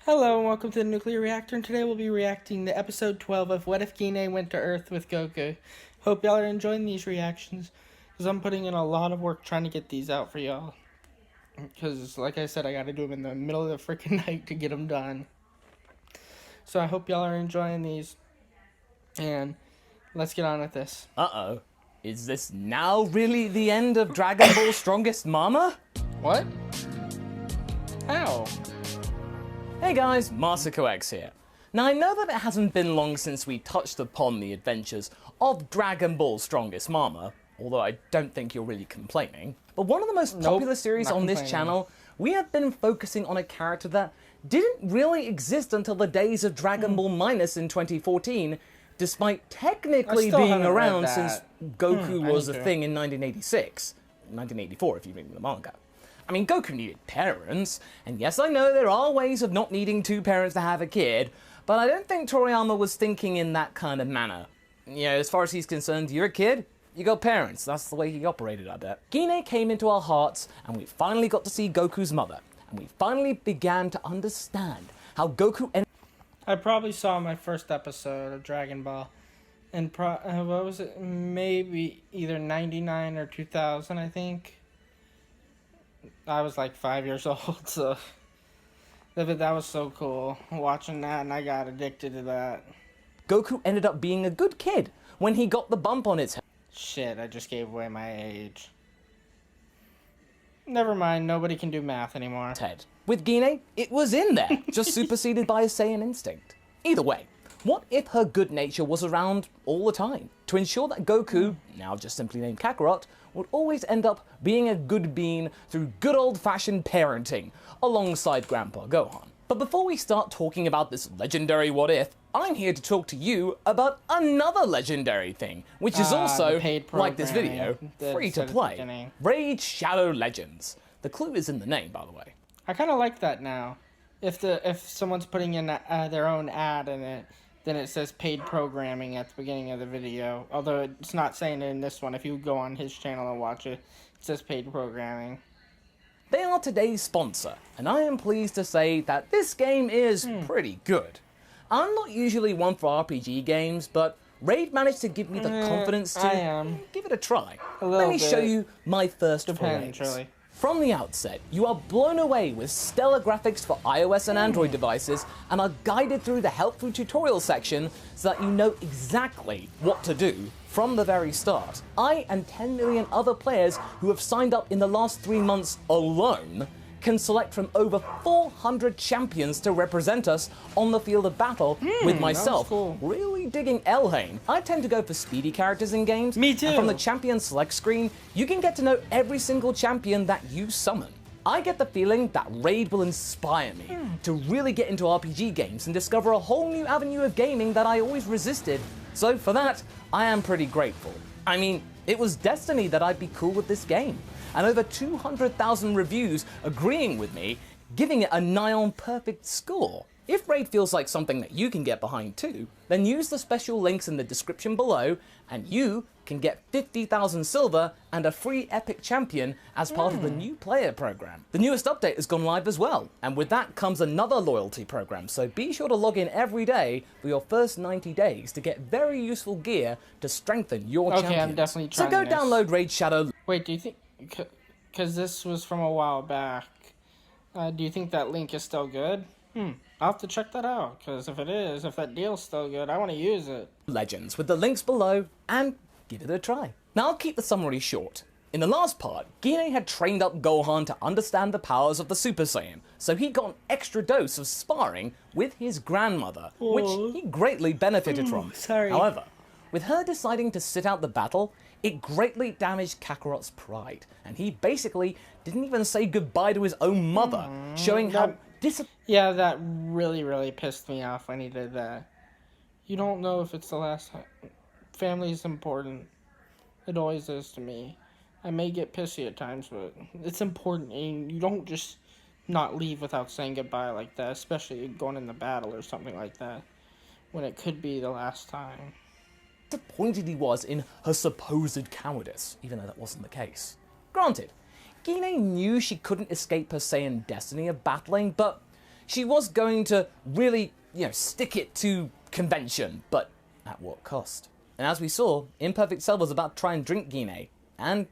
Hello and welcome to the Nuclear Reactor, and today we'll be reacting to episode 12 of What If Gine Went to Earth with Goku. Hope y'all are enjoying these reactions, because I'm putting in a lot of work trying to get these out for y'all. Because, like I said, I gotta do them in the middle of the freaking night to get them done. So I hope y'all are enjoying these, and let's get on with this. Uh-oh. Is this now really the end of Dragon Ball Strongest Mama? What? How? Hey guys, MasakoX here. Now I know that it hasn't been long since we touched upon the adventures of Dragon Ball Strongest Mama, although I don't think you're really complaining. But one of the most popular series on this channel, we have been focusing on a character that didn't really exist until the days of Dragon Ball Minus in 2014, despite technically being around since Goku was a thing in 1986. 1984 if you read the manga. I mean, Goku needed parents, and yes, I know there are ways of not needing two parents to have a kid, but I don't think Toriyama was thinking in that kind of manner. You know, as far as he's concerned, you're a kid, you got parents. That's the way he operated, I bet. Gine came into our hearts, and we finally got to see Goku's mother, and we finally began to understand how Goku ended. I probably saw my first episode of Dragon Ball, and what was it? Maybe either 99 or 2000, I think. I was like 5 years old, so that was so cool watching that, and I got addicted to that. Goku ended up being a good kid when he got the bump on his head. Shit, I just gave away my age. Never mind, nobody can do math anymore. With Gine, it was in there, just superseded by a Saiyan instinct. Either way, what if her good nature was around all the time, to ensure that Goku, now just simply named Kakarot, would always end up being a good bean through good old-fashioned parenting, alongside Grandpa Gohan. But before we start talking about this legendary what if, I'm here to talk to you about another legendary thing, which is also, like this video, free to play. Raid Shadow Legends. The clue is in the name, by the way. I kind of like that now. If someone's putting in their own ad in it, then it says paid programming at the beginning of the video. Although it's not saying it in this one. If you go on his channel and watch it, it says paid programming. They are today's sponsor, and I am pleased to say that this game is pretty good. I'm not usually one for RPG games, but Raid managed to give me the confidence to give it a try. Let me show you my first foray. Really. From the outset, you are blown away with stellar graphics for iOS and Android devices and are guided through the helpful tutorial section so that you know exactly what to do from the very start. I and 10 million other players who have signed up in the last 3 months alone can select from over 400 champions to represent us on the field of battle, with myself really digging Elhain. I tend to go for speedy characters in games. Me too. And from the champion select screen, you can get to know every single champion that you summon. I get the feeling that Raid will inspire me to really get into RPG games and discover a whole new avenue of gaming that I always resisted. So for that, I am pretty grateful. I mean, it was destiny that I'd be cool with this game, and over 200,000 reviews agreeing with me, giving it a nigh-on perfect score. If Raid feels like something that you can get behind too, then use the special links in the description below, and you can get 50,000 silver and a free epic champion as part of the new player program. The newest update has gone live as well, and with that comes another loyalty program, so be sure to log in every day for your first 90 days to get very useful gear to strengthen your champions. I'm definitely trying So go download Raid Shadow. Wait, do you think, because this was from a while back, do you think that link is still good? I'll have to check that out, because if it is, if that deal's still good, I want to use it. Legends with the links below, and give it a try. Now I'll keep the summary short. In the last part, Gine had trained up Gohan to understand the powers of the Super Saiyan, so he got an extra dose of sparring with his grandmother, which he greatly benefited from. However, with her deciding to sit out the battle, it greatly damaged Kakarot's pride, and he basically didn't even say goodbye to his own mother, showing how yeah, that really pissed me off when he did that. You don't know if it's the last time. Family is important. It always is to me. I may get pissy at times, but it's important, and you don't just not leave without saying goodbye like that, especially going in the battle or something like that, when it could be the last time. Disappointed he was in her supposed cowardice, even though that wasn't the case. Granted, Gine knew she couldn't escape her Saiyan destiny of battling, but she was going to really, stick it to convention, but at what cost? And as we saw, Imperfect Cell was about to try and drink Gine, and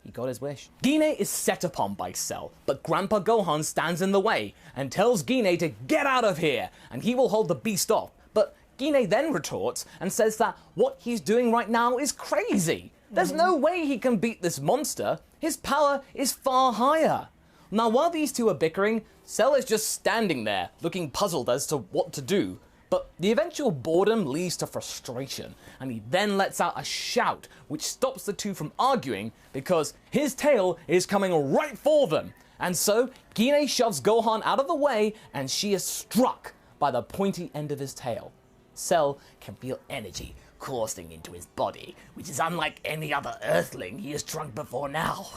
he got his wish. Gine is set upon by Cell, but Grandpa Gohan stands in the way and tells Gine to get out of here, and he will hold the beast off. But Gine then retorts and says that what he's doing right now is crazy. There's no way he can beat this monster. His power is far higher. Now, while these two are bickering, Cell is just standing there, looking puzzled as to what to do. But the eventual boredom leads to frustration, and he then lets out a shout, which stops the two from arguing because his tail is coming right for them. And so, Gine shoves Gohan out of the way, and she is struck by the pointy end of his tail. Cell can feel energy coursing into his body, which is unlike any other Earthling he has drunk before now.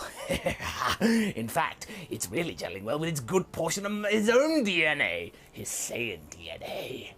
In fact, it's really gelling well with its good portion of his own DNA, his Saiyan DNA.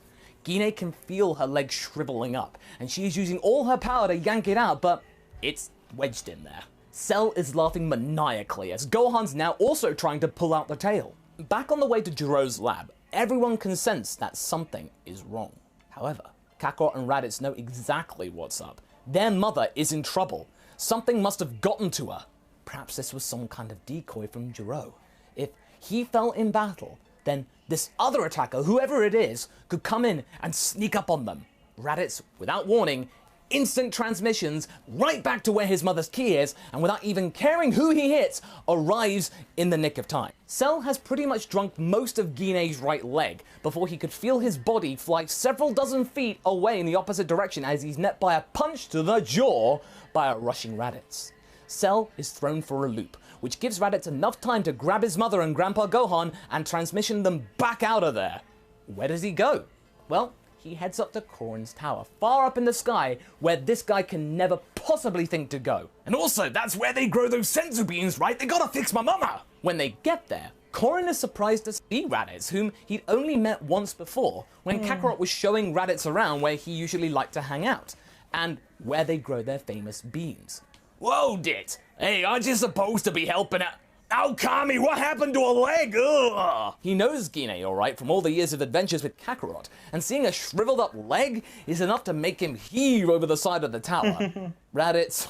Gine can feel her leg shriveling up, and she is using all her power to yank it out, but it's wedged in there. Cell is laughing maniacally as Gohan's now also trying to pull out the tail. Back on the way to Jiro's lab, everyone can sense that something is wrong. However, Kakarot and Raditz know exactly what's up. Their mother is in trouble. Something must have gotten to her. Perhaps this was some kind of decoy from Jiro. If he fell in battle, then this other attacker, whoever it is, could come in and sneak up on them. Raditz, without warning, instant transmissions right back to where his mother's key is, and without even caring who he hits, arrives in the nick of time. Cell has pretty much drunk most of Gine's right leg before he could feel his body fly several dozen feet away in the opposite direction as he's met by a punch to the jaw by a rushing Raditz. Cell is thrown for a loop, which gives Raditz enough time to grab his mother and Grandpa Gohan and transmission them back out of there. Where does he go? Well, he heads up to Korin's tower, far up in the sky, where this guy can never possibly think to go. And also, that's where they grow those senzu beans, right? They gotta fix my mama! When they get there, Korin is surprised to see Raditz, whom he'd only met once before, when Kakarot was showing Raditz around where he usually liked to hang out, and where they grow their famous beans. Whoa, Dit! Hey, aren't you supposed to be helping out? Ow, Kami, what happened to a leg? Ugh. He knows Gine, alright, from all the years of adventures with Kakarot, and seeing a shriveled up leg is enough to make him heave over the side of the tower. Raditz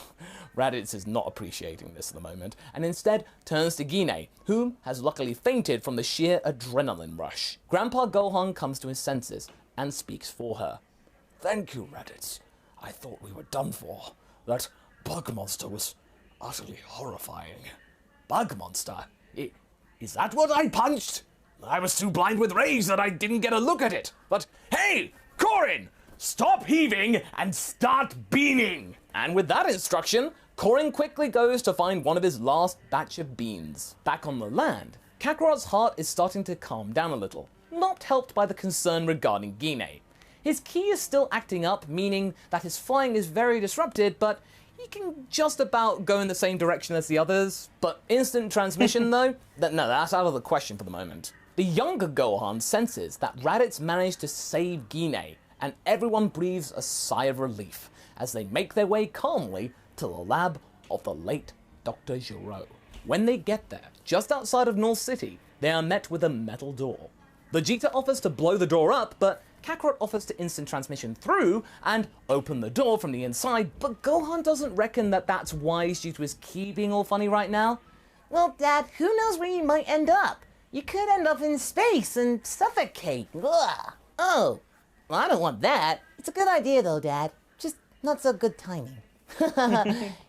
is not appreciating this at the moment, and instead turns to Gine, whom has luckily fainted from the sheer adrenaline rush. Grandpa Gohan comes to his senses and speaks for her. Thank you, Raditz. I thought we were done for. That bug monster was utterly horrifying. Bug monster? Is that what I punched? I was too blind with rage that I didn't get a look at it. But hey, Korin! Stop heaving and start beaming! And with that instruction, Korin quickly goes to find one of his last batch of beans. Back on the land, Kakarot's heart is starting to calm down a little, not helped by the concern regarding Gine. His ki is still acting up, meaning that his flying is very disrupted, but he can just about go in the same direction as the others. But instant transmission though? No, that's out of the question for the moment. The younger Gohan senses that Raditz managed to save Gine, and everyone breathes a sigh of relief as they make their way calmly to the lab of the late Dr. Giro. When they get there, just outside of North City, they are met with a metal door. Vegeta offers to blow the door up, but Kakarot offers to instant transmission through and open the door from the inside, but Gohan doesn't reckon that that's wise due to his ki being all funny right now. Well, Dad, who knows where you might end up? You could end up in space and suffocate. Ugh. Oh, well, I don't want that. It's a good idea though, Dad. Just not so good timing.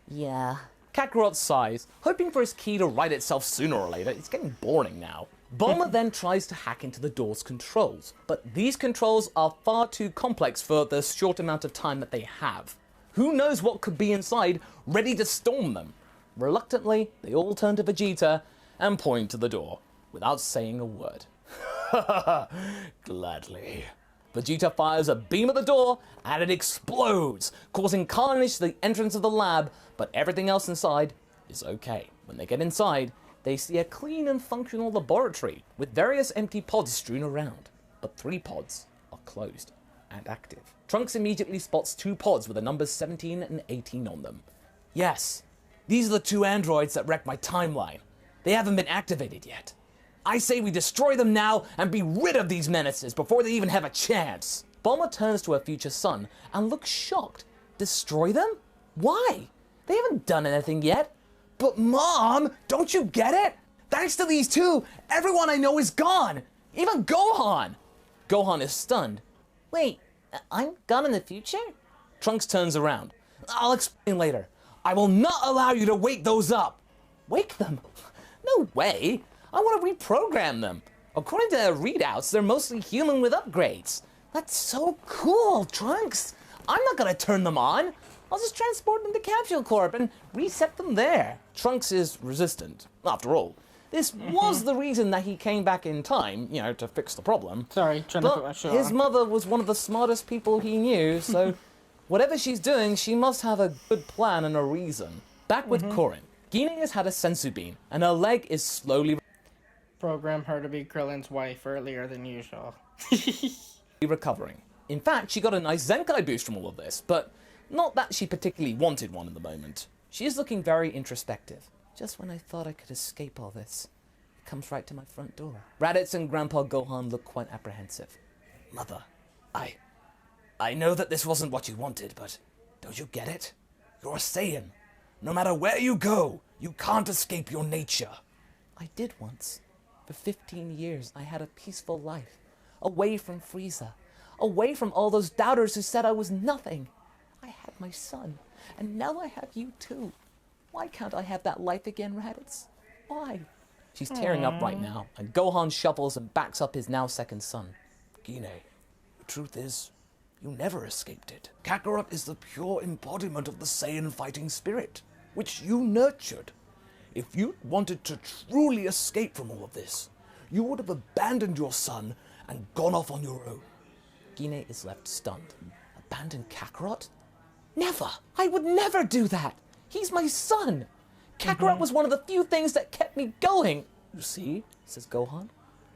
Yeah. Kakarot sighs, hoping for his ki to right itself sooner or later. It's getting boring now. Bulma then tries to hack into the door's controls, but these controls are far too complex for the short amount of time that they have. Who knows what could be inside, ready to storm them? Reluctantly, they all turn to Vegeta and point to the door, without saying a word. Gladly. Vegeta fires a beam at the door, and it explodes, causing carnage to the entrance of the lab, but everything else inside is okay. When they get inside, they see a clean and functional laboratory with various empty pods strewn around, but 3 pods are closed and active. Trunks immediately spots 2 pods with the numbers 17 and 18 on them. Yes, these are the 2 androids that wrecked my timeline. They haven't been activated yet. I say we destroy them now and be rid of these menaces before they even have a chance. Bulma turns to her future son and looks shocked. Destroy them? Why? They haven't done anything yet. But Mom, don't you get it? Thanks to these two, everyone I know is gone. Even Gohan. Gohan is stunned. Wait, I'm gone in the future? Trunks turns around. I'll explain later. I will not allow you to wake those up. Wake them? No way. I want to reprogram them. According to their readouts, they're mostly human with upgrades. That's so cool, Trunks. I'm not gonna turn them on. I'll just transport them to Capsule Corp and reset them there. Trunks is resistant. After all, this was the reason that he came back in time, to fix the problem. Sorry, trying to put my But show his on. mother was one of the smartest people he knew, so whatever she's doing, she must have a good plan and a reason. Back with Korin. Gine has had a sensu bean, and her leg is slowly Program her to be Krillin's wife earlier than usual. recovering. In fact, she got a nice Zenkai boost from all of this, but not that she particularly wanted one in the moment. She is looking very introspective. Just when I thought I could escape all this, it comes right to my front door. Raditz and Grandpa Gohan look quite apprehensive. Mother, I know that this wasn't what you wanted, but don't you get it? You're a Saiyan. No matter where you go, you can't escape your nature. I did once. For 15 years, I had a peaceful life. Away from Frieza. Away from all those doubters who said I was nothing. I had my son, and now I have you too. Why can't I have that life again, Raditz? Why? She's tearing up right now, and Gohan shuffles and backs up his now second son. Gine, the truth is, you never escaped it. Kakarot is the pure embodiment of the Saiyan fighting spirit, which you nurtured. If you wanted to truly escape from all of this, you would have abandoned your son and gone off on your own. Gine is left stunned. Abandon Kakarot? Never! I would never do that! He's my son! Kakarot was one of the few things that kept me going! You see, says Gohan,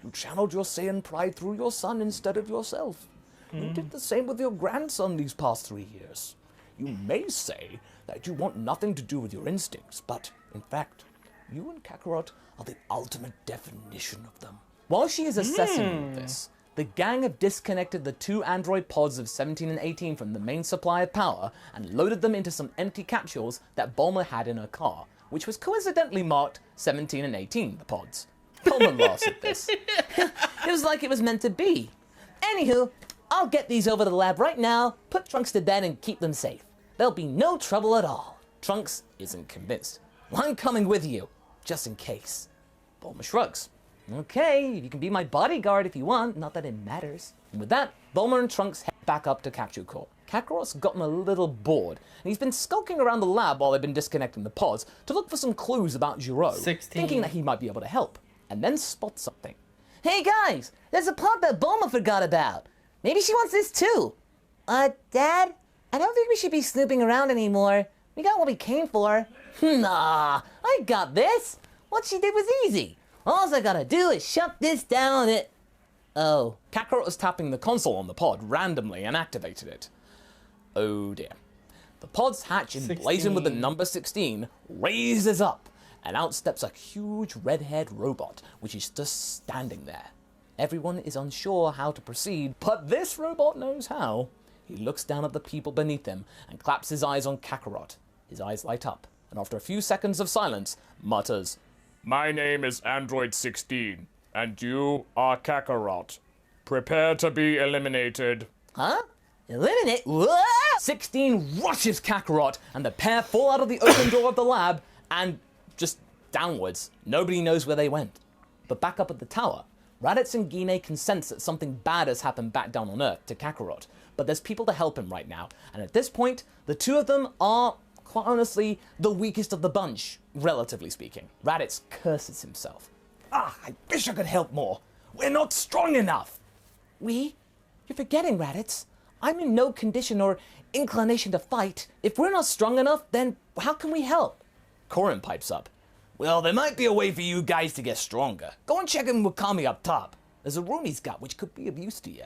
you channeled your Saiyan pride through your son instead of yourself. You did the same with your grandson these past 3 years. You may say that you want nothing to do with your instincts, but in fact, you and Kakarot are the ultimate definition of them. While she is assessing all of this, the gang have disconnected the 2 android pods of 17 and 18 from the main supply of power and loaded them into some empty capsules that Bulma had in her car, which was coincidentally marked 17 and 18, the pods. Bulma laughs at this. It was like it was meant to be. Anywho, I'll get these over to the lab right now, put Trunks to bed, and keep them safe. There'll be no trouble at all. Trunks isn't convinced. Well, I'm coming with you, just in case. Bulma shrugs. Okay, you can be my bodyguard if you want, not that it matters. And with that, Bulma and Trunks head back up to Capsule Corp. Kakarot's gotten a little bored, and he's been skulking around the lab while they've been disconnecting the pods to look for some clues about Giro, 16. thinking that he might be able to help, and then spots something. Hey guys, there's a pod that Bulma forgot about. Maybe she wants this too. Dad? I don't think we should be snooping around anymore. We got what we came for. Nah, I got this. What she did was easy. All I gotta do is shut this down and Oh. Kakarot was tapping the console on the pod randomly and activated it. Oh dear. The pod's hatch emblazoned with the number 16 raises up, and out steps a huge red-haired robot, which is just standing there. Everyone is unsure how to proceed, but this robot knows how. He looks down at the people beneath him and claps his eyes on Kakarot. His eyes light up, and after a few seconds of silence, mutters, My name is Android 16, and you are Kakarot. Prepare to be eliminated. Huh? Eliminate? What? 16 rushes Kakarot, and the pair fall out of the open door of the lab and just downwards. Nobody knows where they went. But back up at the tower, Raditz and Gine can sense that something bad has happened back down on Earth to Kakarot, but there's people to help him right now, and at this point, the two of them are, quite honestly, the weakest of the bunch, relatively speaking. Raditz curses himself. I wish I could help more. We're not strong enough. We? You're forgetting, Raditz. I'm in no condition or inclination to fight. If we're not strong enough, then how can we help? Korin pipes up. Well, there might be a way for you guys to get stronger. Go and check in with Kami up top. There's a room he's got which could be of use to you.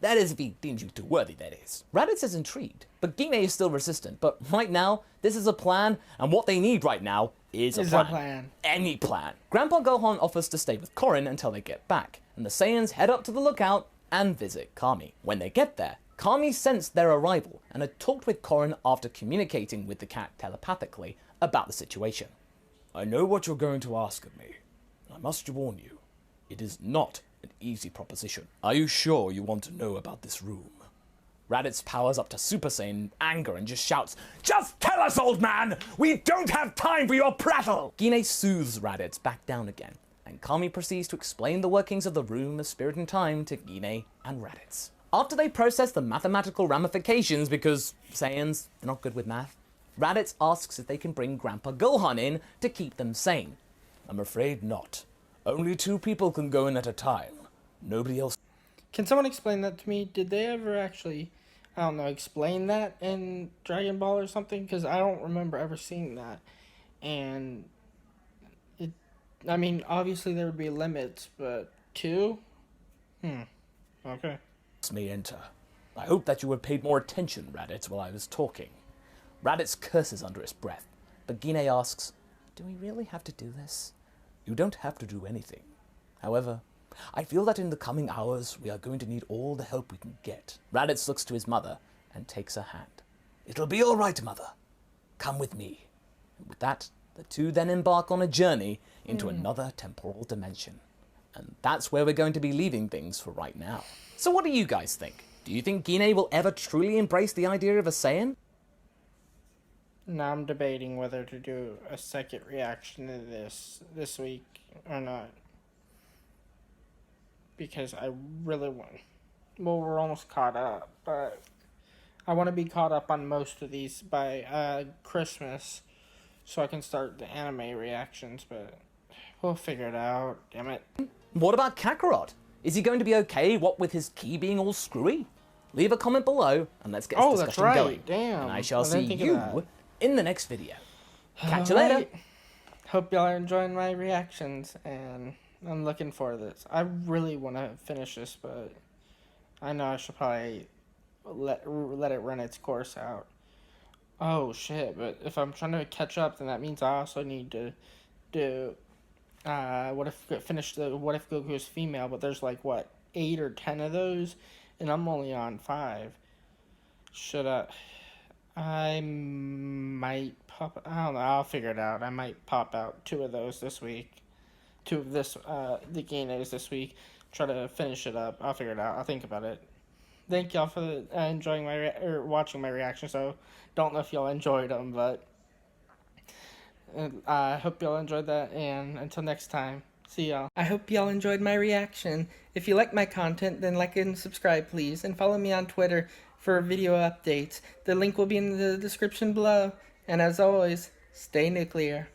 That is, if he deems you too worthy, that is. Raditz is intrigued, but Gine is still resistant. But right now, this is a plan, and what they need right now is a Is plan. a plan. Any plan. Grandpa Gohan offers to stay with Korin until they get back, and the Saiyans head up to the lookout and visit Kami. When they get there, Kami sensed their arrival and had talked with Korin after communicating with the cat telepathically about the situation. I know what you're going to ask of me. I must warn you, it is not an easy proposition. Are you sure you want to know about this room? Raditz powers up to Super Saiyan anger and just shouts, "Just tell us, old man! We don't have time for your prattle!" Gine soothes Raditz back down again, and Kami proceeds to explain the workings of the Room of Spirit and Time to Gine and Raditz. After they process the mathematical ramifications, because Saiyans are not good with math, Raditz asks if they can bring Grandpa Gohan in to keep them sane. I'm afraid not. Only 2 people can go in at a time. Nobody else. Can someone explain that to me? Did they ever actually, I don't know, explain that in Dragon Ball or something? Because I don't remember ever seeing that. And it, I mean, obviously there would be limits, but 2? Okay. May enter. I hope that you have paid more attention, Raditz, while I was talking. Raditz curses under his breath, but Gine asks, "Do we really have to do this?" You don't have to do anything. However, I feel that in the coming hours we are going to need all the help we can get. Raditz looks to his mother and takes her hand. It'll be all right, Mother. Come with me. With that, the two then embark on a journey into another temporal dimension. And that's where we're going to be leaving things for right now. So what do you guys think? Do you think Gine will ever truly embrace the idea of a Saiyan? Now I'm debating whether to do a second reaction to this week or not. Because I really want... Well, we're almost caught up, but I want to be caught up on most of these by Christmas so I can start the anime reactions, but we'll figure it out, damn it. What about Kakarot? Is he going to be okay, what with his key being all screwy? Leave a comment below and let's get this discussion going. Damn. And I shall didn't see think of you that. in the next video. Catch you later. Alright. Hope y'all are enjoying my reactions, and I'm looking forward to this. I really want to finish this, but I know I should probably let it run its course out. Oh shit, but if I'm trying to catch up, then that means I also need to do what if Goku is female, but there's like what 8 or 10 of those, and I'm only on 5. I might pop. I don't know. I'll figure it out. I might pop out 2 of those this week. 2 of the Gines this week. Try to finish it up. I'll figure it out. I'll think about it. Thank y'all for enjoying watching my reaction. So don't know if y'all enjoyed them, but I hope y'all enjoyed that. And until next time, see y'all. I hope y'all enjoyed my reaction. If you like my content, then like and subscribe, please, and follow me on Twitter for video updates. The link will be in the description below. And as always, stay nuclear.